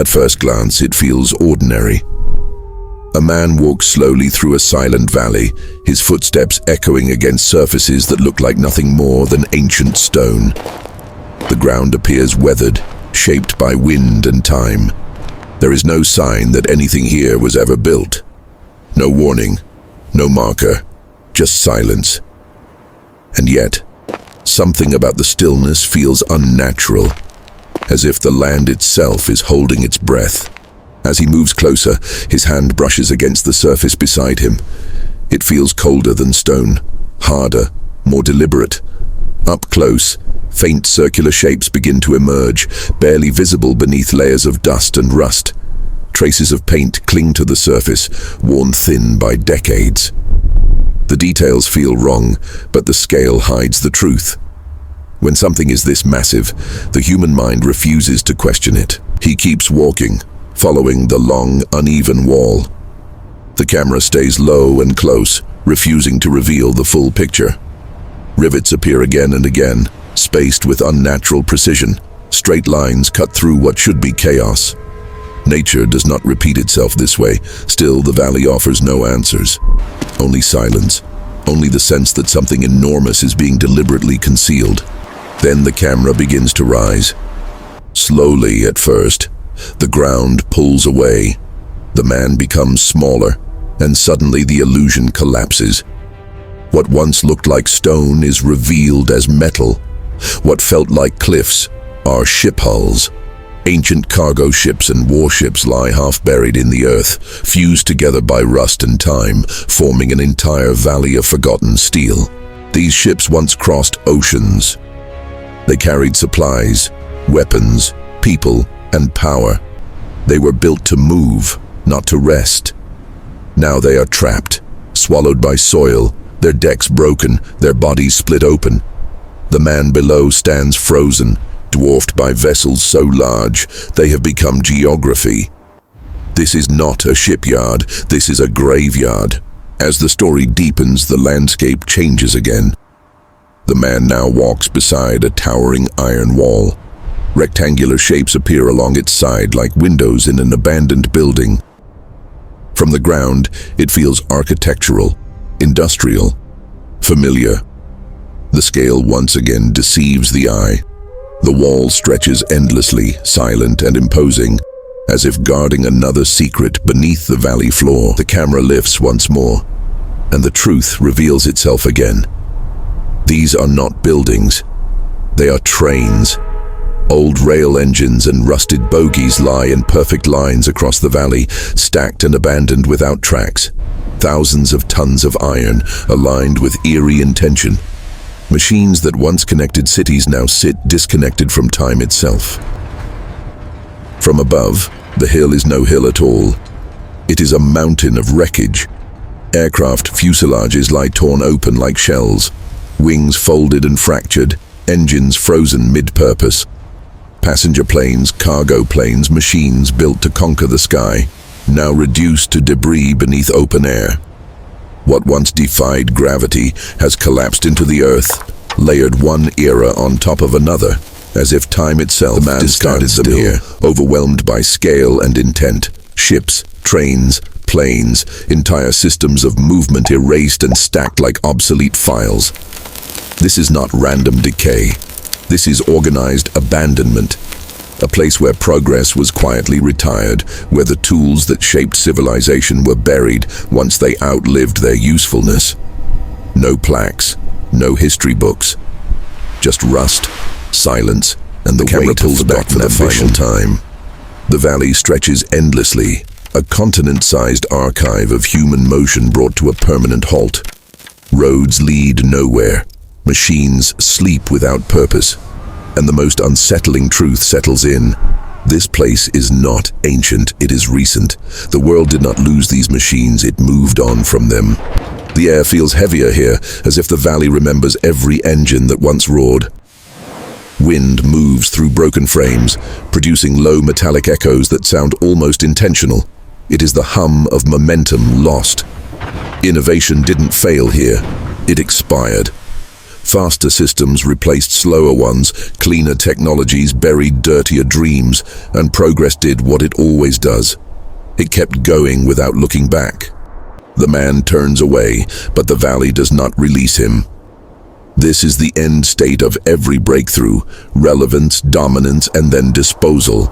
At first glance, it feels ordinary. A man walks slowly through a silent valley, his footsteps echoing against surfaces that look like nothing more than ancient stone. The ground appears weathered, shaped by wind and time. There is no sign that anything here was ever built. No warning, no marker, just silence. And yet, something about the stillness feels unnatural, as if the land itself is holding its breath. As he moves closer, his hand brushes against the surface beside him. It feels colder than stone, harder, more deliberate. Up close, faint circular shapes begin to emerge, barely visible beneath layers of dust and rust. Traces of paint cling to the surface, worn thin by decades. The details feel wrong, but the scale hides the truth. When something is this massive, the human mind refuses to question it. He keeps walking, following the long, uneven wall. The camera stays low and close, refusing to reveal the full picture. Rivets appear again and again, spaced with unnatural precision. Straight lines cut through what should be chaos. Nature does not repeat itself this way. Still, the valley offers no answers. Only silence. Only the sense that something enormous is being deliberately concealed. Then the camera begins to rise. Slowly at first, the ground pulls away. The man becomes smaller, and suddenly the illusion collapses. What once looked like stone is revealed as metal. What felt like cliffs are ship hulls. Ancient cargo ships and warships lie half-buried in the earth, fused together by rust and time, forming an entire valley of forgotten steel. These ships once crossed oceans. They carried supplies, weapons, people, and power. They were built to move, not to rest. Now they are trapped, swallowed by soil, their decks broken, their bodies split open. The man below stands frozen, dwarfed by vessels so large they have become geography. This is not a shipyard, this is a graveyard. As the story deepens, the landscape changes again. The man now walks beside a towering iron wall. Rectangular shapes appear along its side like windows in an abandoned building. From the ground, it feels architectural, industrial, familiar. The scale once again deceives the eye. The wall stretches endlessly, silent and imposing, as if guarding another secret beneath the valley floor. The camera lifts once more, and the truth reveals itself again. These are not buildings. They are trains. Old rail engines and rusted bogies lie in perfect lines across the valley, stacked and abandoned without tracks. Thousands of tons of iron, aligned with eerie intention. Machines that once connected cities now sit disconnected from time itself. From above, the hill is no hill at all. It is a mountain of wreckage. Aircraft fuselages lie torn open like shells, wings folded and fractured, engines frozen mid-purpose. Passenger planes, cargo planes, machines built to conquer the sky, now reduced to debris beneath open air. What once defied gravity has collapsed into the earth, layered one era on top of another, as if time itself discarded them here, overwhelmed by scale and intent. Ships, trains, planes, entire systems of movement erased and stacked like obsolete files. This is not random decay. This is organized abandonment. A place where progress was quietly retired, where the tools that shaped civilization were buried once they outlived their usefulness. No plaques, no history books. Just rust, silence, and the camera pulls back for the final time. The valley stretches endlessly, a continent-sized archive of human motion brought to a permanent halt. Roads lead nowhere. Machines sleep without purpose. And the most unsettling truth settles in. This place is not ancient, it is recent. The world did not lose these machines, it moved on from them. The air feels heavier here, as if the valley remembers every engine that once roared. Wind moves through broken frames, producing low metallic echoes that sound almost intentional. It is the hum of momentum lost. Innovation didn't fail here, it expired. Faster systems replaced slower ones, cleaner technologies buried dirtier dreams, and progress did what it always does. It kept going without looking back. The man turns away, but the valley does not release him. This is the end state of every breakthrough: relevance, dominance, and then disposal.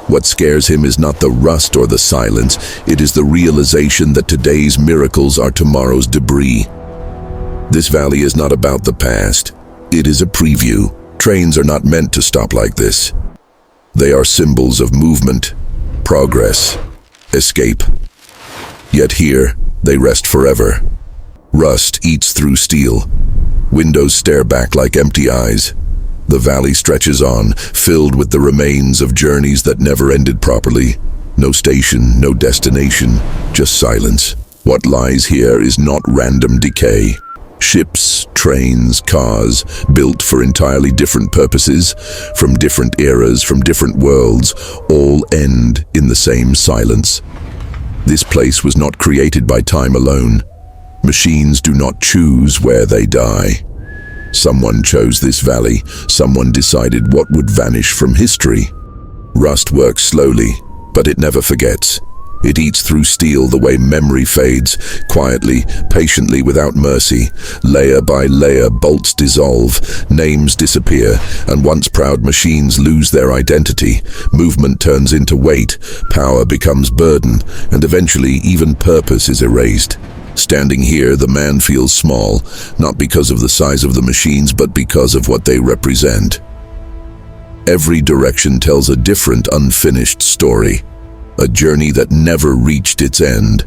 What scares him is not the rust or the silence, it is the realization that today's miracles are tomorrow's debris. This valley is not about the past. It is a preview. Trains are not meant to stop like this. They are symbols of movement, progress, escape. Yet here, they rest forever. Rust eats through steel. Windows stare back like empty eyes. The valley stretches on, filled with the remains of journeys that never ended properly. No station, no destination, just silence. What lies here is not random decay. Ships, trains, cars, built for entirely different purposes, from different eras, from different worlds, all end in the same silence. This place was not created by time alone. Machines do not choose where they die. Someone chose this valley. Someone decided what would vanish from history. Rust works slowly, but it never forgets. It eats through steel the way memory fades, quietly, patiently, without mercy. Layer by layer, bolts dissolve, names disappear, and once proud machines lose their identity. Movement turns into weight, power becomes burden, and eventually even purpose is erased. Standing here, the man feels small, not because of the size of the machines, but because of what they represent. Every direction tells a different, unfinished story. A journey that never reached its end.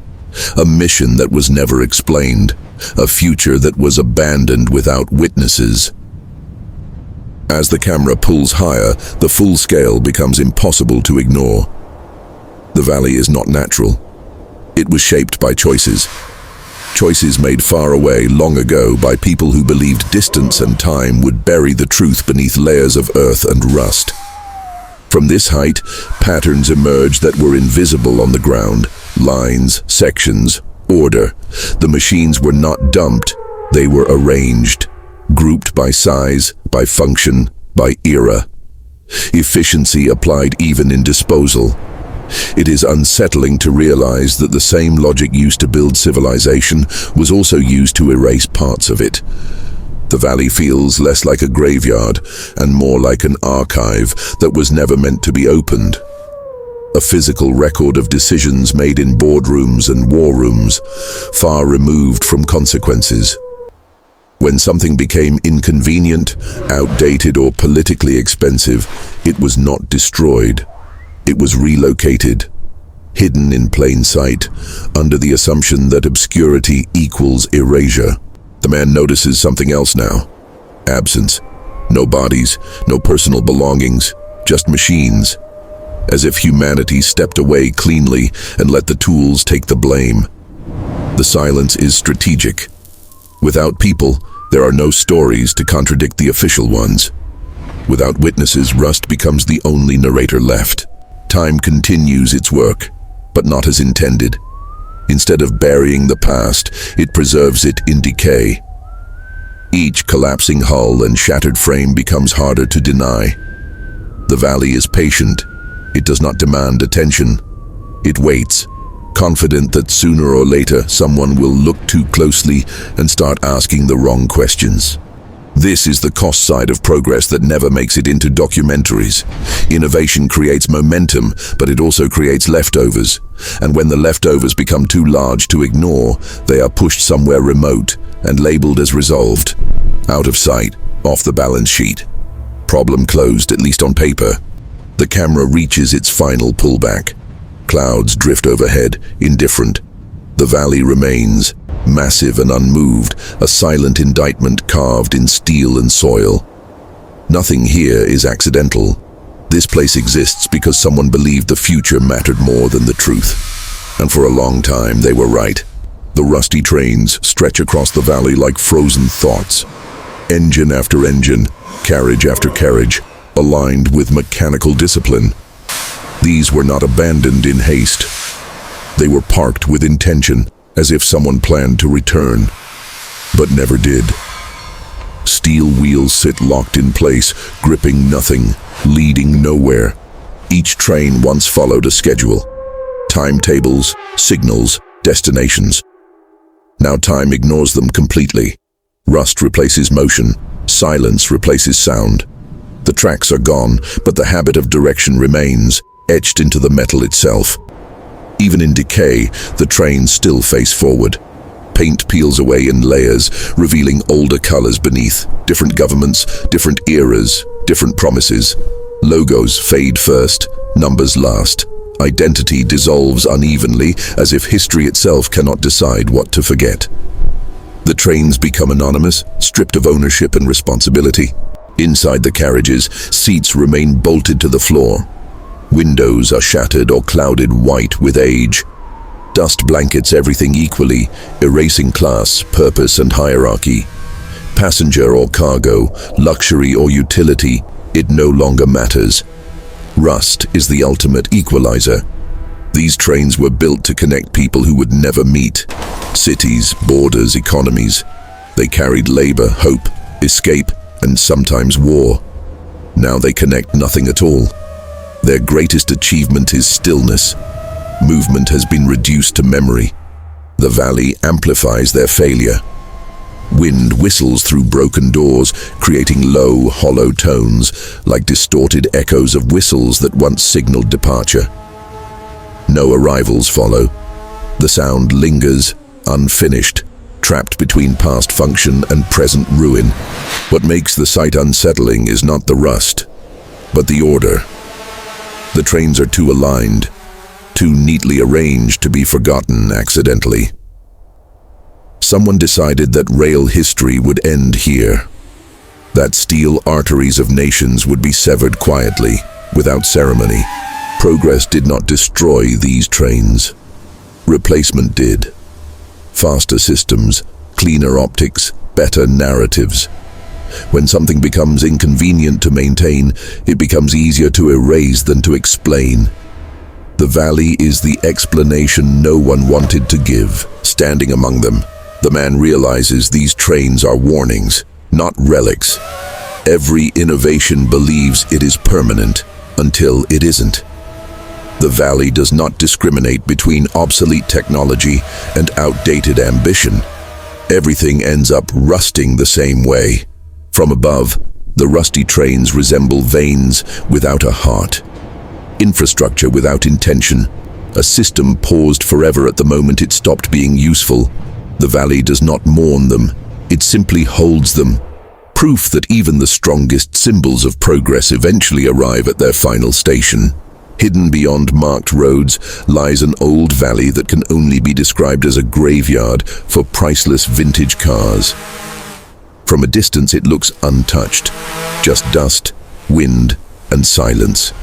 A mission that was never explained. A future that was abandoned without witnesses. As the camera pulls higher, the full scale becomes impossible to ignore. The valley is not natural. It was shaped by choices. Choices made far away long ago by people who believed distance and time would bury the truth beneath layers of earth and rust. From this height, patterns emerged that were invisible on the ground. Lines, sections, order. The machines were not dumped, they were arranged. Grouped by size, by function, by era. Efficiency applied even in disposal. It is unsettling to realize that the same logic used to build civilization was also used to erase parts of it. The valley feels less like a graveyard and more like an archive that was never meant to be opened. A physical record of decisions made in boardrooms and war rooms, far removed from consequences. When something became inconvenient, outdated, or politically expensive, it was not destroyed. It was relocated, hidden in plain sight, under the assumption that obscurity equals erasure. The man notices something else now. Absence. No bodies, no personal belongings, just machines. As if humanity stepped away cleanly and let the tools take the blame. The silence is strategic. Without people, there are no stories to contradict the official ones. Without witnesses, rust becomes the only narrator left. Time continues its work, but not as intended. Instead of burying the past, it preserves it in decay. Each collapsing hull and shattered frame becomes harder to deny. The valley is patient. It does not demand attention. It waits, confident that sooner or later someone will look too closely and start asking the wrong questions. This is the cost side of progress that never makes it into documentaries. Innovation creates momentum, but it also creates leftovers. And when the leftovers become too large to ignore, they are pushed somewhere remote and labeled as resolved. Out of sight, off the balance sheet. Problem closed, at least on paper. The camera reaches its final pullback. Clouds drift overhead, indifferent. The valley remains, massive and unmoved, a silent indictment carved in steel and soil. Nothing here is accidental. This place exists because someone believed the future mattered more than the truth. And for a long time, they were right. The rusty trains stretch across the valley like frozen thoughts. Engine after engine, carriage after carriage, aligned with mechanical discipline. These were not abandoned in haste. They were parked with intention, as if someone planned to return, but never did. Steel wheels sit locked in place, gripping nothing, leading nowhere. Each train once followed a schedule. Timetables, signals, destinations. Now time ignores them completely. Rust replaces motion, silence replaces sound. The tracks are gone, but the habit of direction remains, etched into the metal itself. Even in decay, the trains still face forward. Paint peels away in layers, revealing older colors beneath. Different governments, different eras, different promises. Logos fade first, numbers last. Identity dissolves unevenly, as if history itself cannot decide what to forget. The trains become anonymous, stripped of ownership and responsibility. Inside the carriages, seats remain bolted to the floor. Windows are shattered or clouded white with age. Dust blankets everything equally, erasing class, purpose, and hierarchy. Passenger or cargo, luxury or utility, it no longer matters. Rust is the ultimate equalizer. These trains were built to connect people who would never meet. Cities, borders, economies. They carried labor, hope, escape, and sometimes war. Now they connect nothing at all. Their greatest achievement is stillness. Movement has been reduced to memory. The valley amplifies their failure. Wind whistles through broken doors, creating low, hollow tones, like distorted echoes of whistles that once signaled departure. No arrivals follow. The sound lingers, unfinished, trapped between past function and present ruin. What makes the sight unsettling is not the rust, but the order. The trains are too aligned, too neatly arranged to be forgotten accidentally. Someone decided that rail history would end here, that steel arteries of nations would be severed quietly, without ceremony. Progress did not destroy these trains. Replacement did. Faster systems, cleaner optics, better narratives. When something becomes inconvenient to maintain, it becomes easier to erase than to explain. The valley is the explanation no one wanted to give. Standing among them, the man realizes these trains are warnings, not relics. Every innovation believes it is permanent until it isn't. The valley does not discriminate between obsolete technology and outdated ambition. Everything ends up rusting the same way. From above, the rusty trains resemble veins without a heart. Infrastructure without intention. A system paused forever at the moment it stopped being useful. The valley does not mourn them, it simply holds them. Proof that even the strongest symbols of progress eventually arrive at their final station. Hidden beyond marked roads lies an old valley that can only be described as a graveyard for priceless vintage cars. From a distance it looks untouched, just dust, wind, and silence.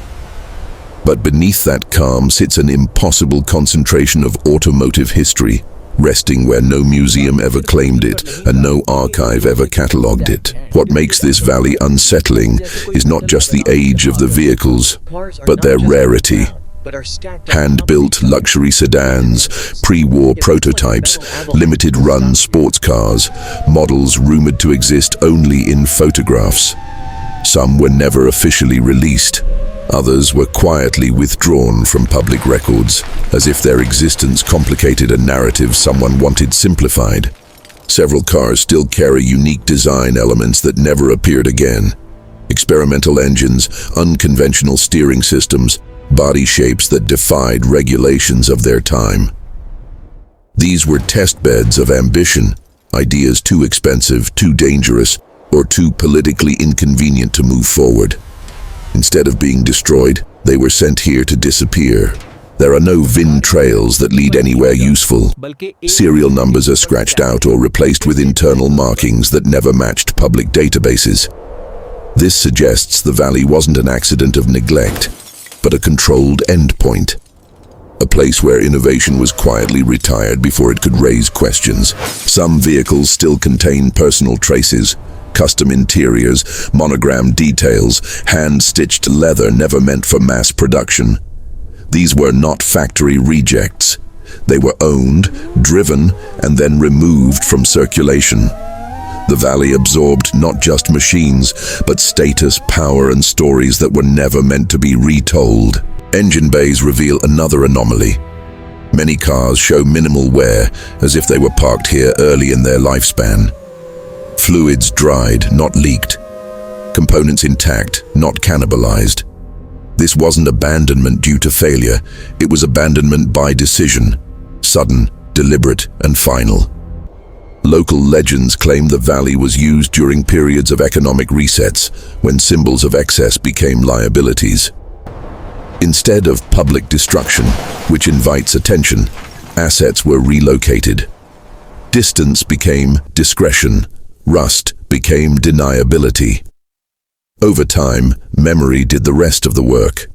But beneath that calm sits an impossible concentration of automotive history, resting where no museum ever claimed it and no archive ever catalogued it. What makes this valley unsettling is not just the age of the vehicles, but their rarity. Hand-built luxury sedans, pre-war prototypes, limited-run sports cars, models rumored to exist only in photographs. Some were never officially released. Others were quietly withdrawn from public records, as if their existence complicated a narrative someone wanted simplified. Several cars still carry unique design elements that never appeared again. Experimental engines, unconventional steering systems, body shapes that defied regulations of their time. These were test beds of ambition, ideas too expensive, too dangerous, or too politically inconvenient to move forward. Instead of being destroyed, they were sent here to disappear. There are no VIN trails that lead anywhere useful. Serial numbers are scratched out or replaced with internal markings that never matched public databases. This suggests the valley wasn't an accident of neglect, but a controlled endpoint. A place where innovation was quietly retired before it could raise questions. Some vehicles still contain personal traces, custom interiors, monogrammed details, hand-stitched leather never meant for mass production. These were not factory rejects. They were owned, driven, and then removed from circulation. The valley absorbed not just machines, but status, power, and stories that were never meant to be retold. Engine bays reveal another anomaly. Many cars show minimal wear, as if they were parked here early in their lifespan. Fluids dried, not leaked. Components intact, not cannibalized. This wasn't abandonment due to failure, it was abandonment by decision. Sudden, deliberate, and final. Local legends claim the valley was used during periods of economic resets, when symbols of excess became liabilities. Instead of public destruction, which invites attention, assets were relocated. Distance became discretion. Rust became deniability. Over time, memory did the rest of the work.